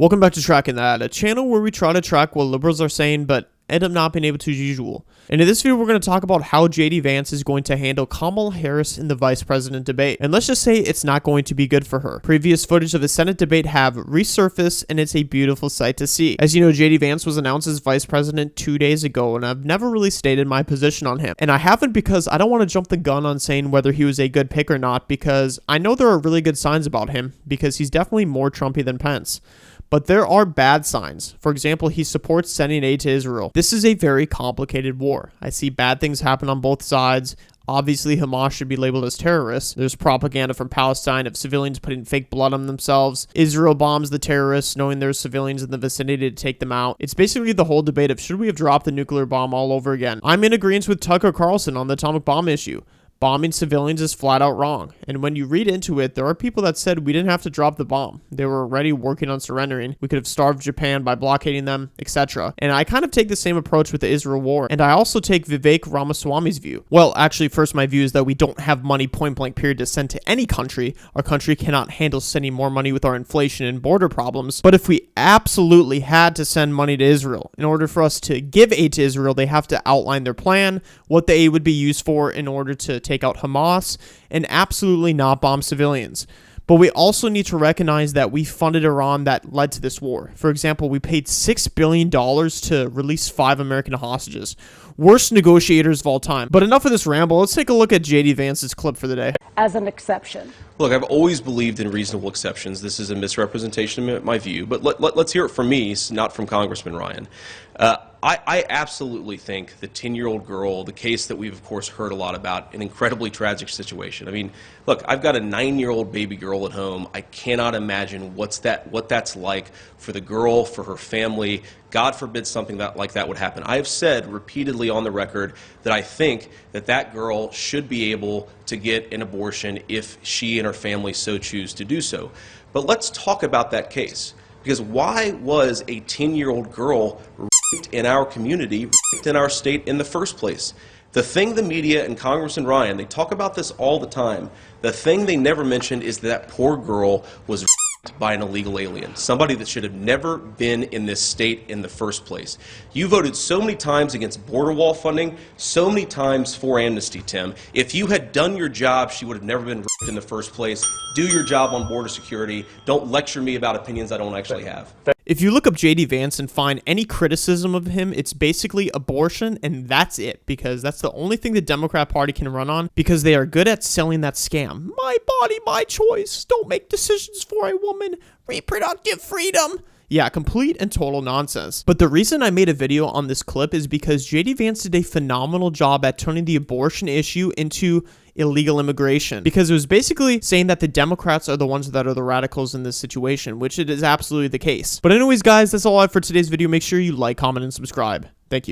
Welcome back to Tracking That, a channel where we try to track what liberals are saying but end up not being able to as usual. And in this video, we're going to talk about how JD Vance is going to handle Kamala Harris in the vice president debate. And let's just say it's not going to be good for her. Previous footage of the Senate debate have resurfaced, and it's a beautiful sight to see. As you know, JD Vance was announced as vice president 2 days ago, and I've never really stated my position on him. And I haven't because I don't want to jump the gun on saying whether he was a good pick or not, because I know there are really good signs about him, because he's definitely more Trumpy than Pence. But there are bad signs. For example, he supports sending aid to Israel. This is a very complicated war. I see bad things happen on both sides. Obviously, Hamas should be labeled as terrorists. There's propaganda from Palestine of civilians putting fake blood on themselves. Israel bombs the terrorists, knowing there's civilians in the vicinity to take them out. It's basically the whole debate of should we have dropped the nuclear bomb all over again. I'm in agreement with Tucker Carlson on the atomic bomb issue. Bombing civilians is flat out wrong. And when you read into it, there are people that said we didn't have to drop the bomb. They were already working on surrendering. We could have starved Japan by blockading them, etc. And I kind of take the same approach with the Israel war. And I also take Vivek Ramaswamy's view. Well, actually, first my view is that we don't have money point blank period to send to any country. Our country cannot handle sending more money with our inflation and border problems. But if we absolutely had to send money to Israel, in order for us to give aid to Israel, they have to outline their plan, what the aid would be used for in order to take out Hamas, and absolutely not bomb civilians. But we also need to recognize that we funded Iran that led to this war. For example, we paid $6 billion to release 5 American hostages. Worst negotiators of all time. But enough of this ramble. Let's take a look at JD Vance's clip for the day. As an exception. Look, I've always believed in reasonable exceptions. This is a misrepresentation of my view, but let's hear it from me, not from Congressman Ryan. I absolutely think the 10-year-old girl, the case that we've, of course, heard a lot about, an incredibly tragic situation. I mean, look, I've got a 9-year-old baby girl at home. I cannot imagine what that's like for the girl, for her family. God forbid something like that would happen. I have said repeatedly on the record that I think that that girl should be able to get an abortion if she and her family so choose to do so. But let's talk about that case. Because why was a 10-year-old girl raped in our community, raped in our state in the first place? The thing the media and Congressman Ryan, they talk about this all the time. The thing they never mentioned is that poor girl was raped by an illegal alien, somebody that should have never been in this state in the first place. You voted so many times against border wall funding, so many times for amnesty, Tim. If you had done your job, she would have never been raped in the first place. Do your job on border security. Don't lecture me about opinions I don't actually have. If you look up JD Vance and find any criticism of him, it's basically abortion, and that's it, because that's the only thing the Democrat Party can run on, because they are good at selling that scam. My body, my choice. Don't make decisions for a woman. Reproductive freedom. Yeah, complete and total nonsense. But the reason I made a video on this clip is because JD Vance did a phenomenal job at turning the abortion issue into illegal immigration, because it was basically saying that the Democrats are the ones that are the radicals in this situation, which it is absolutely the case. But anyways, guys, that's all I have for today's video. Make sure you like, comment, and subscribe. Thank you.